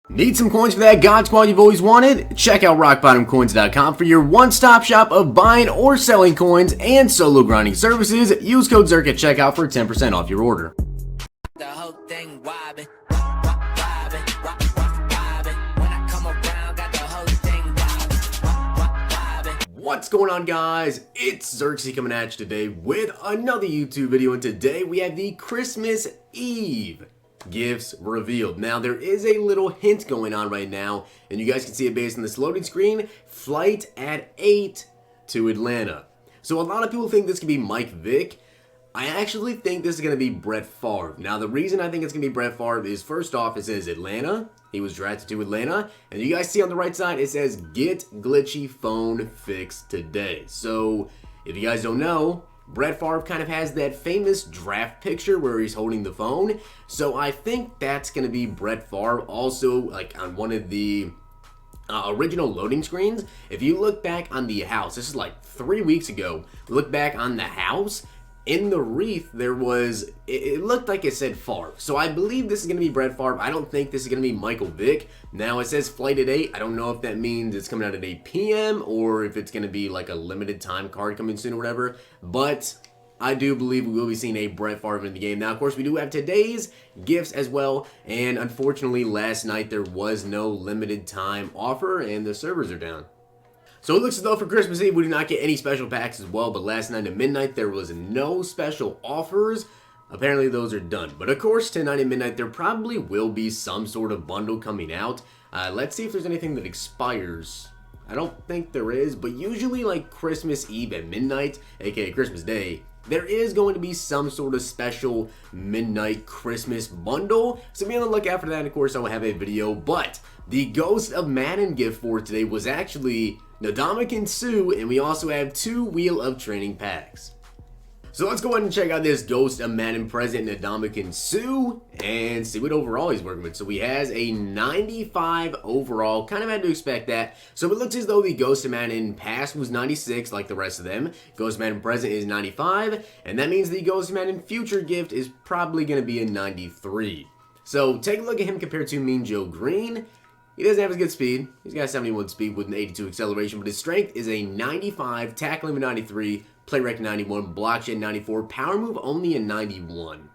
Need some coins for that God Squad you've always wanted? Check out rockbottomcoins.com for your one-stop shop of buying or selling coins and solo grinding services. Use code Zirksee at checkout for 10% off your order. The whole thing wobbin'. What's going on, guys? It's Zirksee coming at you today with another YouTube video, and today we have the Christmas Eve gifts revealed. Now, there is a little hint going on right now, and you guys can see it based on this loading screen. Flight at 8 to Atlanta. So a lot of people think this could be Mike Vick. I actually think this is going to be Brett Favre. Now, the reason I think it's going to be Brett Favre is, first off, it says Atlanta. He was drafted to Atlanta. And you guys see on the right side, it says, get glitchy phone fixed today. So, if you guys don't know, Brett Favre kind of has that famous draft picture where he's holding the phone. So, I think that's going to be Brett Favre. Also, like on one of the original loading screens, if you look back on the house, this is like 3 weeks ago, look back on the house. In the wreath, there was, it looked like it said Favre. So I believe this is going to be Brett Favre. I don't think this is going to be Michael Vick. Now, it says flight at 8. I don't know if that means it's coming out at 8 p.m. or if it's going to be like a limited time card coming soon or whatever. But I do believe we will be seeing a Brett Favre in the game. Now, of course, we do have today's gifts as well. And unfortunately, last night there was no limited time offer and the servers are down. So it looks as though for Christmas Eve we do not get any special packs as well, but last night at midnight there was no special offers. Apparently those are done. But of course tonight at midnight there probably will be some sort of bundle coming out. Let's see if there's anything that expires. I don't think there is, but usually like Christmas Eve at midnight, aka Christmas Day, there is going to be some sort of special midnight Christmas bundle. So be on the lookout for that. Of course I will have a video, but the Ghost of Madden gift for today was actually Ndamukong Suh, and we also have 2 Wheel of Training packs. So let's go ahead and check out this Ghost of Madden present Ndamukong Suh and see what overall he's working with. So he has a 95 overall, kind of had to expect that. So it looks as though the Ghost of Madden past was 96 like the rest of them. Ghost of Madden present is 95, and that means the Ghost of Madden future gift is probably going to be a 93. So take a look at him compared to Mean Joe Green. He doesn't have as good speed. He's got 71 speed with an 82 acceleration, but his strength is a 95, tackling a 93, play rec 91, block shed 94, power move only a 91.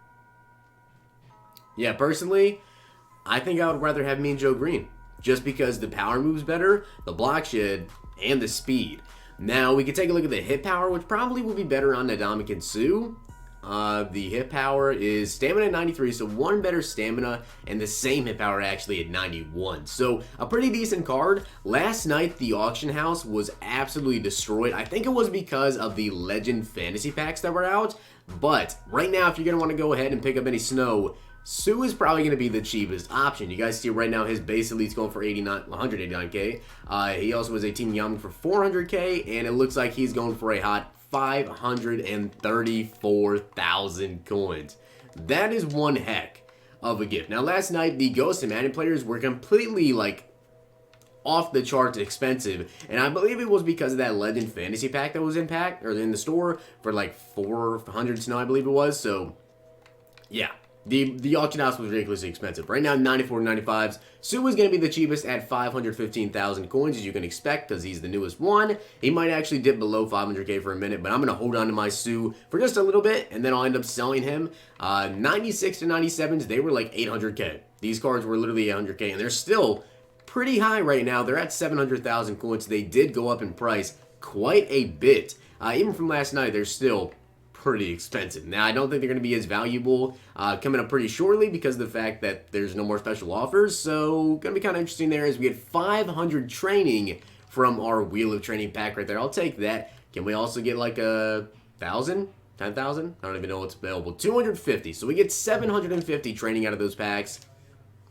Yeah, personally, I think I would rather have Mean Joe Green, just because the power move's better, the block shed, and the speed. Now, we can take a look at the hit power, which probably will be better on Ndamukong Suh. The hit power is stamina at 93, so 1 better stamina, and the same hit power actually at 91. So a pretty decent card. Last night, the auction house was absolutely destroyed. I think it was because of the Legend Fantasy Packs that were out. But right now, if you're going to want to go ahead and pick up any snow, Suh is probably going to be the cheapest option. You guys see right now his base elite's going for 189k. He also has a Team Yum for 400k, and it looks like he's going for a hot 534,000 coins. That is one heck of a gift. Now, last night, the Ghost and Madden players were completely, like, off the charts expensive, and I believe it was because of that Legend Fantasy Pack that was in the store for, like, 400 snow, I believe it was. So, yeah. The auction house was ridiculously expensive. Right now, 94 95s. Suh is going to be the cheapest at 515,000 coins, as you can expect, because he's the newest one. He might actually dip below 500k for a minute, but I'm going to hold on to my Suh for just a little bit, and then I'll end up selling him. 96 to 97s, they were like 800k. These cards were literally 800k, and they're still pretty high right now. They're at 700,000 coins. They did go up in price quite a bit. Even from last night, they're still pretty expensive. Now, I don't think they're going to be as valuable coming up pretty shortly because of the fact that there's no more special offers. So, going to be kind of interesting there as we get 500 training from our Wheel of Training pack right there. I'll take that. Can we also get like 1,000? 10,000? I don't even know what's available. 250. So, we get 750 training out of those packs.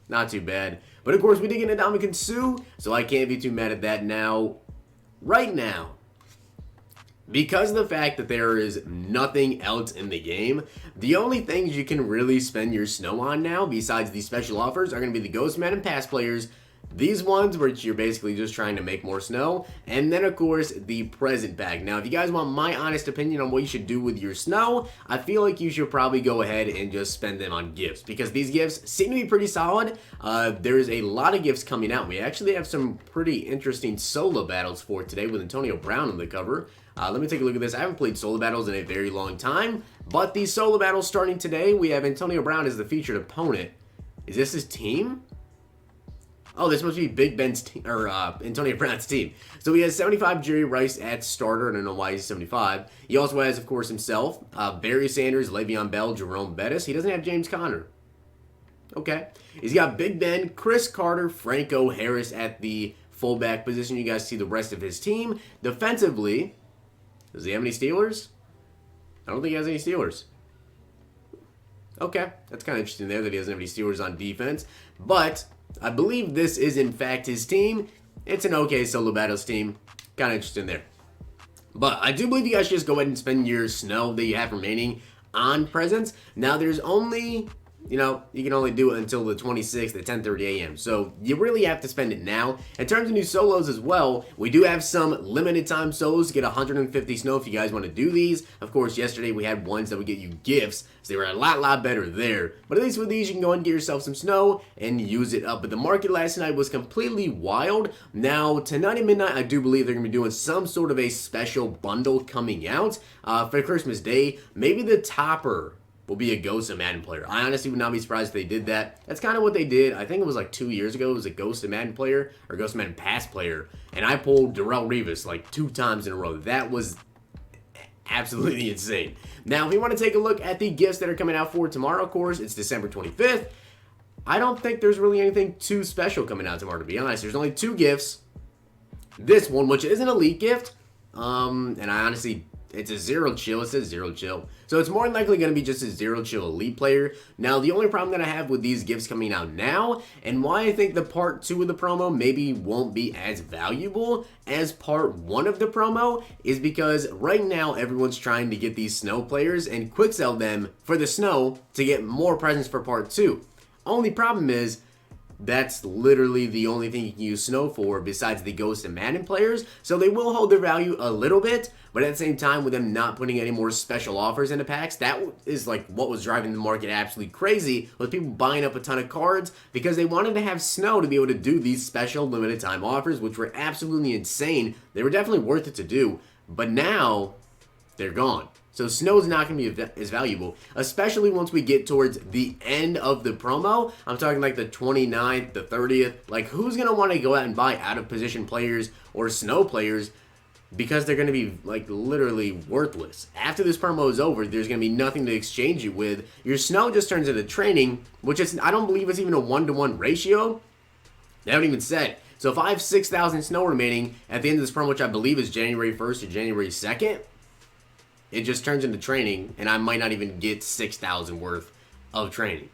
Not too bad. But, of course, we did get Ndamukong Suh, so I can't be too mad at that now. Right now, because of the fact that there is nothing else in the game, the only things you can really spend your snow on now, besides these special offers, are going to be the Ghost Madden Pass players, These ones, which you're basically just trying to make more snow. And then, of course, the present pack. Now, if you guys want my honest opinion on what you should do with your snow, I feel like you should probably go ahead and just spend them on gifts, because these gifts seem to be pretty solid. There's a lot of gifts coming out. We actually have some pretty interesting solo battles for today with Antonio Brown on the cover. Let me take a look at this. I haven't played solo battles in a very long time, but these solo battles starting today, we have Antonio Brown as the featured opponent. Is this his team? Oh, this must be Big Ben's team, or Antonio Brown's team. So he has 75 Jerry Rice at starter. I don't know why he's 75. He also has, of course, himself, Barry Sanders, Le'Veon Bell, Jerome Bettis. He doesn't have James Conner. Okay. He's got Big Ben, Chris Carter, Franco Harris at the fullback position. You guys see the rest of his team. Defensively, does he have any Steelers? I don't think he has any Steelers. Okay. That's kind of interesting there that he doesn't have any Steelers on defense. But I believe this is, in fact, his team. It's an okay solo battles team. Kind of interesting there. But I do believe you guys should just go ahead and spend your snow that you have remaining on presents. Now, there's only, you can only do it until the 26th at 10:30 a.m. So you really have to spend it now. In terms of new solos as well, we do have some limited time solos to get 150 snow if you guys want to do these. Of course, yesterday we had ones that would get you gifts, so they were a lot better there. But at least with these, you can go and get yourself some snow and use it up. But the market last night was completely wild. Now, tonight at midnight, I do believe they're going to be doing some sort of a special bundle coming out for Christmas Day. Maybe the topper will be a Ghost of Madden player. I honestly would not be surprised if they did that. That's kind of what they did. I think it was like 2 years ago. It was a Ghost of Madden player, or Ghost of Madden Pass player. And I pulled Darrelle Revis like 2 times in a row. That was absolutely insane. Now, if you want to take a look at the gifts that are coming out for tomorrow, of course, it's December 25th. I don't think there's really anything too special coming out tomorrow, to be honest. There's only 2 gifts. This one, which is an elite gift, and I honestly, it's a zero chill. It says zero chill. So it's more than likely going to be just a zero chill elite player. Now, the only problem that I have with these gifts coming out now, and why I think the part 2 of the promo maybe won't be as valuable as part 1 of the promo, is because right now everyone's trying to get these snow players and quick sell them for the snow to get more presents for part 2. Only problem is, that's literally the only thing you can use snow for besides the Ghost and Madden players. So they will hold their value a little bit, but at the same time, with them not putting any more special offers into packs, that is like what was driving the market absolutely crazy, with people buying up a ton of cards because they wanted to have snow to be able to do these special limited time offers, which were absolutely insane. They were definitely worth it to do, but now they're gone. So snow is not going to be as valuable, especially once we get towards the end of the promo. I'm talking like the 29th, the 30th. Like, who's going to want to go out and buy out-of-position players or snow players because they're going to be, like, literally worthless? After this promo is over, there's going to be nothing to exchange it with. Your snow just turns into training, which is, I don't believe it's even a 1-to-1 ratio. They haven't even said. So if I have 6,000 snow remaining at the end of this promo, which I believe is January 1st or January 2nd, it just turns into training, and I might not even get 6,000 worth of training.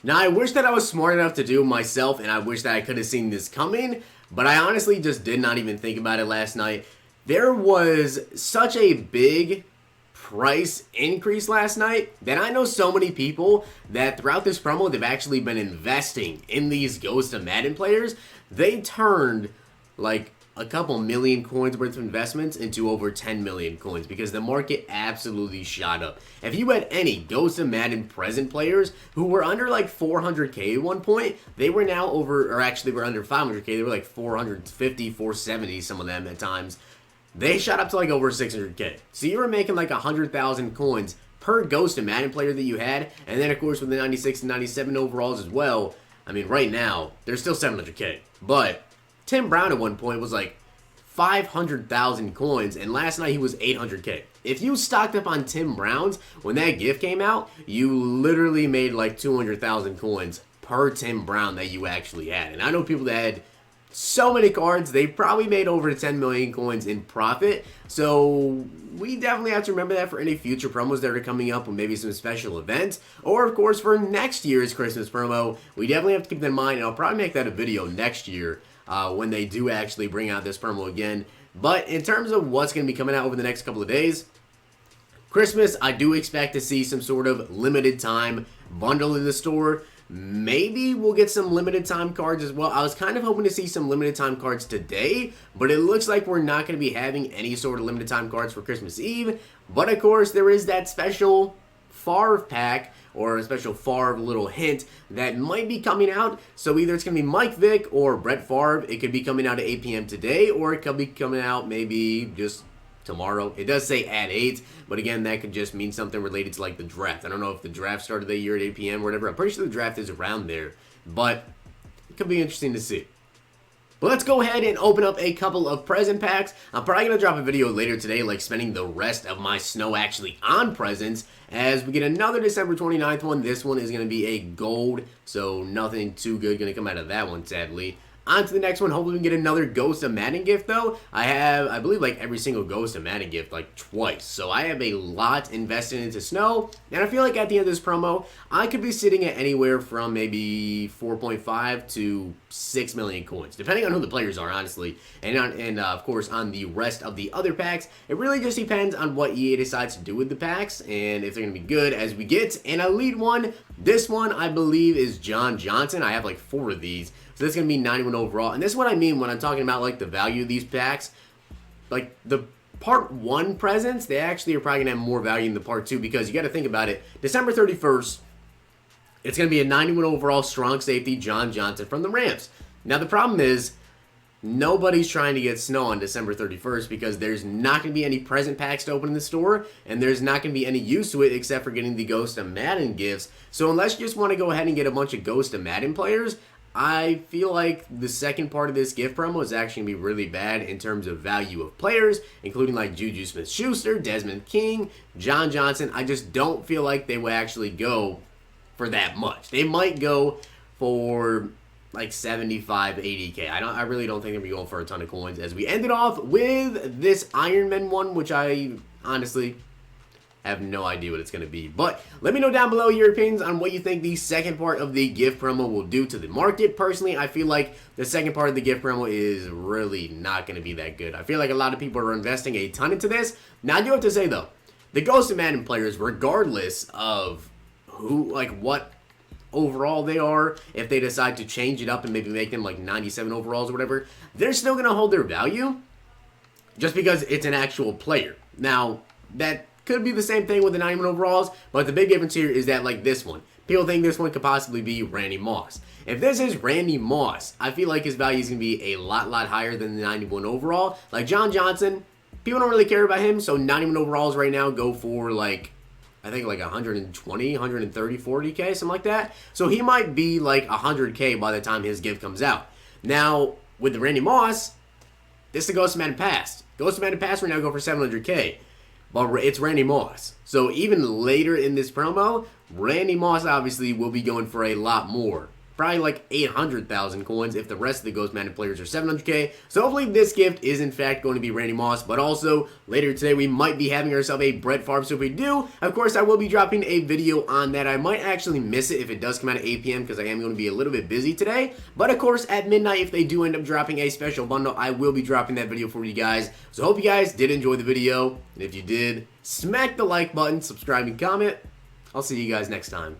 Now, I wish that I was smart enough to do it myself, and I wish that I could have seen this coming, but I honestly just did not even think about it last night. There was such a big price increase last night that I know so many people that throughout this promo, they've actually been investing in these Ghost of Madden players. They turned like a couple million coins worth of investments into over 10 million coins because the market absolutely shot up. If you had any Ghost of Madden present players who were under like 400k at one point, they were now over, or actually were under 500k, they were like 450, 470, some of them at times. They shot up to like over 600k. So you were making like 100,000 coins per Ghost of Madden player that you had, and then of course with the 96 and 97 overalls as well. I mean, right now, they're still 700k, but Tim Brown at one point was like 500,000 coins, and last night he was 800k. If you stocked up on Tim Brown's when that gift came out, you literally made like 200,000 coins per Tim Brown that you actually had. And I know people that had so many cards, they probably made over 10 million coins in profit. So we definitely have to remember that for any future promos that are coming up, or maybe some special events, or of course for next year's Christmas promo. We definitely have to keep that in mind, and I'll probably make that a video next year when they do actually bring out this promo again. But in terms of what's going to be coming out over the next couple of days, Christmas, I do expect to see some sort of limited time bundle in the store. Maybe we'll get some limited time cards as well. I was kind of hoping to see some limited time cards today, but it looks like we're not going to be having any sort of limited time cards for Christmas Eve. But of course, there is that special Favre pack, or a special Favre little hint that might be coming out. So either it's going to be Mike Vick or Brett Favre. It could be coming out at 8 p.m. today, or it could be coming out maybe just tomorrow. It does say at 8, but again, that could just mean something related to like the draft. I don't know if the draft started that year at 8 p.m. or whatever. I'm pretty sure the draft is around there, but it could be interesting to see. But let's go ahead and open up a couple of present packs. I'm probably going to drop a video later today, like spending the rest of my snow actually on presents, as we get another December 29th one. This one is going to be a gold, so nothing too good going to come out of that one, sadly. On to the next one. Hopefully we can get another Ghost of Madden gift, though. I believe, like every single Ghost of Madden gift, like twice. So I have a lot invested into snow. And I feel like at the end of this promo, I could be sitting at anywhere from maybe 4.5 to 6 million coins, depending on who the players are, honestly. And of course, on the rest of the other packs. It really just depends on what EA decides to do with the packs, and if they're going to be good as we get an elite one. This one, I believe, is John Johnson. I have like 4 of these. So this is going to be 91 overall. And this is what I mean when I'm talking about like the value of these packs. Like the part 1 presents, they actually are probably going to have more value than the part 2, because you got to think about it. December 31st, it's going to be a 91 overall strong safety John Johnson from the Rams. Now the problem is, nobody's trying to get snow on December 31st because there's not going to be any present packs to open in the store, and there's not going to be any use to it except for getting the Ghost of Madden gifts. So unless you just want to go ahead and get a bunch of Ghost of Madden players, I feel like the second part of this gift promo is actually going to be really bad in terms of value of players, including like Juju Smith-Schuster, Desmond King, John Johnson. I just don't feel like they will actually go for that much. They might go for like 75, 80K. I really don't think they're going to be going for a ton of coins, as we ended off with this Iron Man one, which I honestly have no idea what it's going to be. But let me know down below your opinions on what you think the second part of the gift promo will do to the market. Personally, I feel like the second part of the gift promo is really not going to be that good. I feel like a lot of people are investing a ton into this. Now, I do have to say, though, the Ghost of Madden players, regardless of who, like, what overall they are, if they decide to change it up and maybe make them like 97 overalls or whatever, they're still going to hold their value just because it's an actual player. Now, that could be the same thing with the 91 overalls, but the big difference here is that, like this one, people think this one could possibly be Randy Moss. If this is Randy Moss, I feel like his value is going to be a lot higher than the 91 overall. Like John Johnson, people don't really care about him, so 91 overalls right now go for like, I think like 120, 130, 40K, something like that. So he might be like 100K by the time his gift comes out. Now, with the Randy Moss, this is the Ghost of Madden Pass. Ghost of Madden Pass right now go for 700K. But it's Randy Moss. So even later in this promo, Randy Moss obviously will be going for a lot more. Probably like 800,000 coins if the rest of the Ghost Madden players are 700K. So hopefully this gift is in fact going to be Randy Moss. But also, later today we might be having ourselves a Brett Favre. So if we do, of course I will be dropping a video on that. I might actually miss it if it does come out at 8 p.m. because I am going to be a little bit busy today. But of course, at midnight, if they do end up dropping a special bundle, I will be dropping that video for you guys. So hope you guys did enjoy the video. And if you did, smack the like button, subscribe, and comment. I'll see you guys next time.